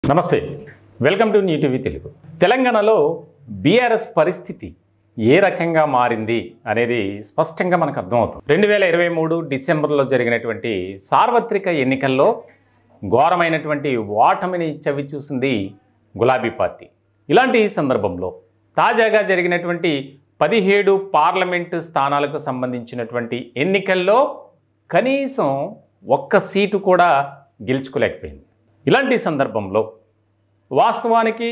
నమస్తే, welcome to new TV Telugu. తెలంగాణలో BRS పరిస్థితి ఏ రకంగా మారింది అనేది స్పష్టంగా మనకు అర్థమవుతుంది. 2023 డిసెంబర్లో జరిగినటువంటి సార్వత్రిక ఎన్నికల్లో ఘోరమైనటువంటి ఓటమిని చవి చూసింది గులాబీ పార్టీ. ఇలాంటి సందర్భంలో తాజాగా జరిగినటువంటి 17 పార్లమెంటు స్థానాలకు సంబంధించినటువంటి ఎన్నికల్లో కనీసం ఒక్క సీటు కూడా గెలుచుకోలేకపోయింది. ఇలాంటి సందర్భంలో వాస్తవానికి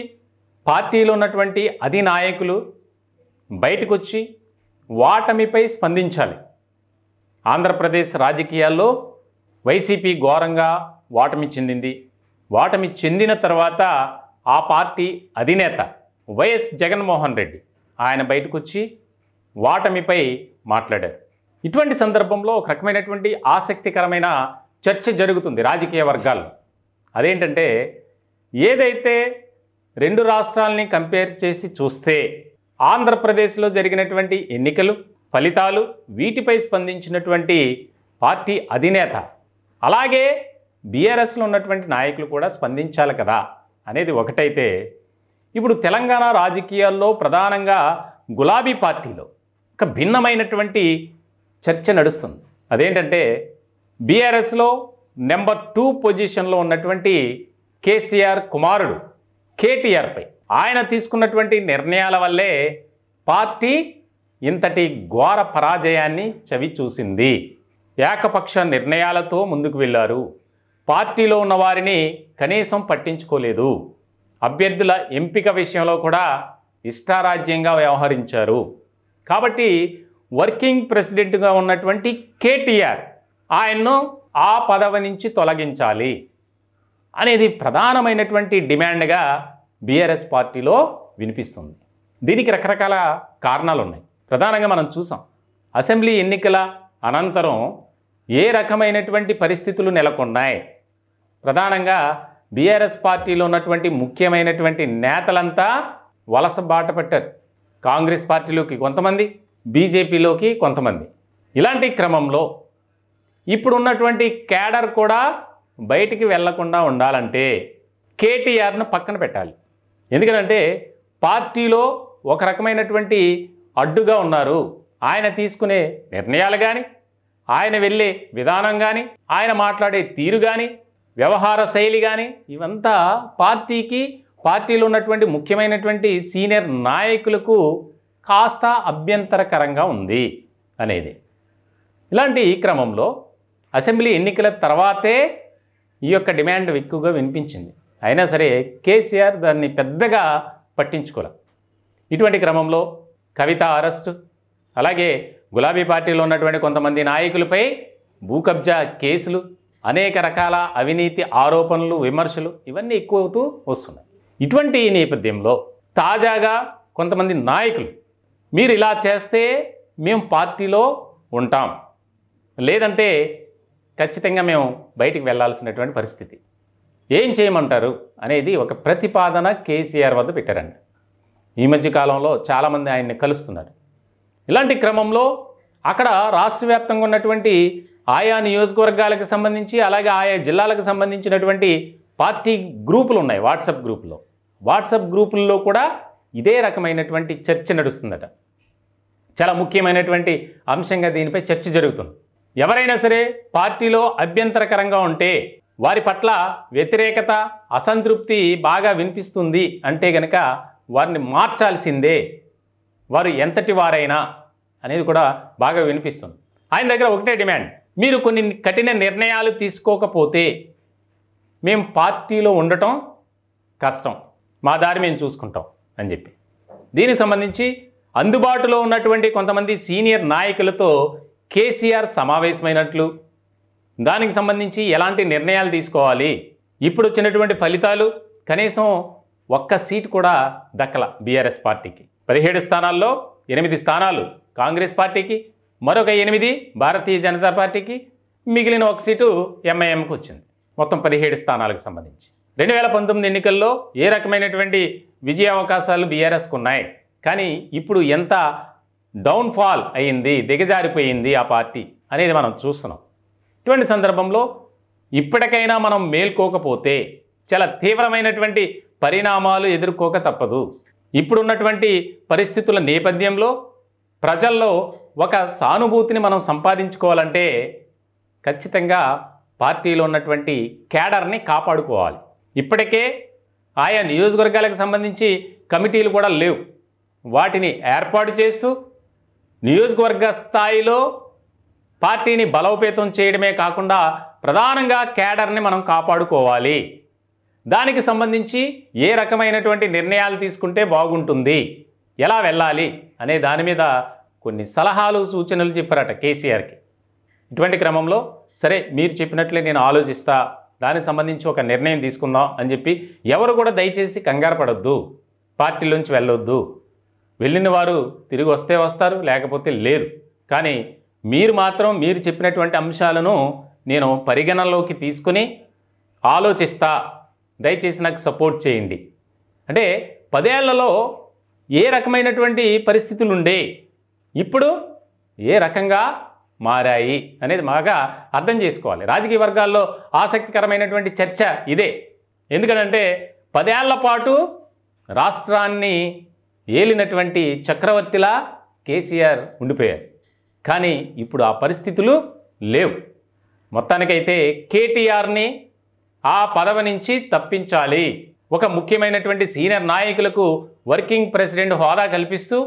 పార్టీలో ఉన్నటువంటి అధినాయకులు బయటకు వచ్చి ఓటమిపై స్పందించాలి. ఆంధ్రప్రదేశ్ రాజకీయాల్లో వైసీపీ ఘోరంగా ఓటమి చెందింది. ఓటమి చెందిన తర్వాత ఆ పార్టీ అధినేత వైఎస్ జగన్మోహన్ రెడ్డి ఆయన బయటకు వచ్చి ఓటమిపై మాట్లాడారు. ఇటువంటి సందర్భంలో ఒక రకమైనటువంటి ఆసక్తికరమైన చర్చ జరుగుతుంది రాజకీయ వర్గాల్లో. అదేంటంటే, ఏదైతే రెండు రాష్ట్రాలని కంపేర్ చేసి చూస్తే ఆంధ్రప్రదేశ్లో జరిగినటువంటి ఎన్నికలు ఫలితాలు వీటిపై స్పందించినటువంటి పార్టీ అధినేత, అలాగే బీఆర్ఎస్లో ఉన్నటువంటి నాయకులు కూడా స్పందించాలి కదా అనేది ఒకటైతే, ఇప్పుడు తెలంగాణ రాజకీయాల్లో ప్రధానంగా గులాబీ పార్టీలో ఒక భిన్నమైనటువంటి చర్చ నడుస్తుంది. అదేంటంటే, బీఆర్ఎస్లో నెంబర్ 2 పొజిషన్లో ఉన్నటువంటి కేసీఆర్ కుమారుడు కేటీఆర్పై ఆయన తీసుకున్నటువంటి నిర్ణయాల వల్లే పార్టీ ఇంతటి ఘోర పరాజయాన్ని చవి చూసింది. ఏకపక్ష నిర్ణయాలతో ముందుకు వెళ్ళారు. పార్టీలో ఉన్న వారిని కనీసం పట్టించుకోలేదు. అభ్యర్థుల ఎంపిక విషయంలో కూడా ఇష్టారాజ్యంగా వ్యవహరించారు. కాబట్టి వర్కింగ్ ప్రెసిడెంట్గా ఉన్నటువంటి కేటీఆర్ ఆయన్ను ఆ పదవి నుంచి తొలగించాలి అనేది ప్రధానమైనటువంటి డిమాండ్గా బీఆర్ఎస్ పార్టీలో వినిపిస్తుంది. దీనికి రకరకాల కారణాలు ఉన్నాయి. ప్రధానంగా మనం చూసాం, అసెంబ్లీ ఎన్నికల అనంతరం ఏ రకమైనటువంటి పరిస్థితులు నెలకొన్నాయి. ప్రధానంగా బీఆర్ఎస్ పార్టీలో ఉన్నటువంటి ముఖ్యమైనటువంటి నేతలంతా వలస బాట పట్టారు. కాంగ్రెస్ పార్టీలోకి కొంతమంది, బీజేపీలోకి కొంతమంది. ఇలాంటి క్రమంలో ఇప్పుడు ఉన్నటువంటి క్యాడర్ కూడా బయటికి వెళ్లకుండా ఉండాలంటే కేటీఆర్ను పక్కన పెట్టాలి. ఎందుకంటే పార్టీలో ఒక రకమైనటువంటి అడ్డుగా ఉన్నారు. ఆయన తీసుకునే నిర్ణయాలు కానీ, ఆయన వెళ్ళే విధానం కానీ, ఆయన మాట్లాడే తీరు కానీ, వ్యవహార శైలి కానీ, ఇవంతా పార్టీలో ఉన్నటువంటి ముఖ్యమైనటువంటి సీనియర్ నాయకులకు కాస్త అభ్యంతరకరంగా ఉంది అనేది. ఇలాంటి క్రమంలో అసెంబ్లీ ఎన్నికల తర్వాతే ఈ యొక్క డిమాండ్ ఎక్కువగా వినిపించింది. అయినా సరే కేసీఆర్ దాన్ని పెద్దగా పట్టించుకోలే. ఇటువంటి క్రమంలో కవిత అరెస్టు, అలాగే గులాబీ పార్టీలో ఉన్నటువంటి కొంతమంది నాయకులపై భూ కబ్జా కేసులు, అనేక రకాల అవినీతి ఆరోపణలు, విమర్శలు ఇవన్నీ ఎక్కువ అవుతూ వస్తున్నాయి. ఇటువంటి నేపథ్యంలో తాజాగా కొంతమంది నాయకులు, మీరు ఇలా చేస్తే మేము పార్టీలో ఉంటాం, లేదంటే ఖచ్చితంగా మేము బయటికి వెళ్లాల్సినటువంటి పరిస్థితి, ఏం చేయమంటారు అనేది ఒక ప్రతిపాదన కేసీఆర్ వద్ద పెట్టారండి. ఈ మధ్య కాలంలో చాలామంది ఆయన్ని కలుస్తున్నారు. ఇలాంటి క్రమంలో అక్కడ రాష్ట్ర వ్యాప్తంగా ఉన్నటువంటి ఆయా నియోజకవర్గాలకు సంబంధించి, అలాగే ఆయా జిల్లాలకు సంబంధించినటువంటి పార్టీ గ్రూపులు ఉన్నాయి. వాట్సాప్ గ్రూపుల్లో కూడా ఇదే రకమైనటువంటి చర్చ నడుస్తుందట. చాలా ముఖ్యమైనటువంటి అంశంగా దీనిపై చర్చ జరుగుతుంది. ఎవరైనా సరే పార్టీలో అభ్యంతరకరంగా ఉంటే, వారి పట్ల వ్యతిరేకత, అసంతృప్తి బాగా వినిపిస్తుంది అంటే గనక వారిని మార్చాల్సిందే, వారు ఎంతటి వారైనా అనేది కూడా బాగా వినిపిస్తుంది. ఆయన దగ్గర ఒకటే డిమాండ్, మీరు కొన్ని కఠిన నిర్ణయాలు తీసుకోకపోతే మేము పార్టీలో ఉండటం కష్టం, మా దారి మేము చూసుకుంటాం అని చెప్పి. దీనికి సంబంధించి అందుబాటులో ఉన్నటువంటి కొంతమంది సీనియర్ నాయకులతో కేసీఆర్ సమావేశమైనట్లు, దానికి సంబంధించి ఎలాంటి నిర్ణయాలు తీసుకోవాలి, ఇప్పుడు వచ్చినటువంటి ఫలితాలు కనీసం ఒక్క సీటు కూడా దక్కల బీఆర్ఎస్ పార్టీకి. 17 స్థానాల్లో 8 స్థానాలు కాంగ్రెస్ పార్టీకి, మరొక 8 భారతీయ జనతా పార్టీకి, మిగిలిన ఒక సీటు ఎంఐఎంకి వచ్చింది. మొత్తం 17 స్థానాలకు సంబంధించి 2019 ఎన్నికల్లో ఏ రకమైనటువంటి విజయ అవకాశాలు బీఆర్ఎస్కు ఉన్నాయి, కానీ ఇప్పుడు ఎంత డౌన్ఫాల్ అయింది, దిగజారిపోయింది ఆ పార్టీ అనేది మనం చూస్తున్నాం. ఇటువంటి సందర్భంలో ఇప్పటికైనా మనం మేల్కోకపోతే చాలా తీవ్రమైనటువంటి పరిణామాలు ఎదుర్కోక తప్పదు. ఇప్పుడున్నటువంటి పరిస్థితుల నేపథ్యంలో ప్రజల్లో ఒక సానుభూతిని మనం సంపాదించుకోవాలంటే ఖచ్చితంగా పార్టీలో ఉన్నటువంటి క్యాడర్ని కాపాడుకోవాలి. ఇప్పటికే ఆయా నియోజకవర్గాలకు సంబంధించి కమిటీలు కూడా లేవు. వాటిని ఏర్పాటు చేస్తూ నియోజకవర్గ స్థాయిలో పార్టీని బలోపేతం చేయడమే కాకుండా ప్రధానంగా క్యాడర్ని మనం కాపాడుకోవాలి. దానికి సంబంధించి ఏ రకమైనటువంటి నిర్ణయాలు తీసుకుంటే బాగుంటుంది, ఎలా వెళ్ళాలి అనే దాని మీద కొన్ని సలహాలు సూచనలు చెప్పారట కేసీఆర్కి. ఇటువంటి క్రమంలో సరే మీరు చెప్పినట్లే నేను ఆలోచిస్తా, దానికి సంబంధించి ఒక నిర్ణయం తీసుకుందాం అని చెప్పి ఎవరు కూడా దయచేసి కంగారు పడొద్దు, పార్టీలోంచి వెళ్ళొద్దు. వెళ్ళిన వారు తిరిగి వస్తే వస్తారు, లేకపోతే లేదు. కానీ మీరు మాత్రం మీరు చెప్పినటువంటి అంశాలను నేను పరిగణనలోకి తీసుకుని ఆలోచిస్తా, దయచేసి నాకు సపోర్ట్ చేయండి. అంటే 10 ఏళ్లలో ఏ రకమైనటువంటి పరిస్థితులు ఉండే, ఇప్పుడు ఏ రకంగా మారాయి అనేది బాగా అర్థం చేసుకోవాలి. రాజకీయ వర్గాల్లో ఆసక్తికరమైనటువంటి చర్చ ఇదే. ఎందుకంటే 10 ఏళ్ల పాటు రాష్ట్రాన్ని ఏలినటువంటి చక్రవర్తిలా కేసీఆర్ ఉండిపోయారు. కానీ ఇప్పుడు ఆ పరిస్థితులు లేవు. మొత్తానికైతే కేటీఆర్ని ఆ పదవి నుంచి తప్పించాలి. ఒక ముఖ్యమైనటువంటి సీనియర్ నాయకులకు వర్కింగ్ ప్రెసిడెంట్ హోదా కల్పిస్తూ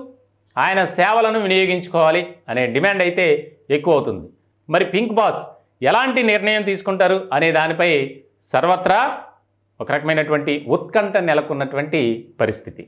ఆయన సేవలను వినియోగించుకోవాలి అనే డిమాండ్ అయితే ఎక్కువ అవుతుంది. మరి పింక్ బాస్ ఎలాంటి నిర్ణయం తీసుకుంటారు అనే దానిపై సర్వత్రా ఒక రకమైనటువంటి ఉత్కంఠ నెలకొన్నటువంటి పరిస్థితి.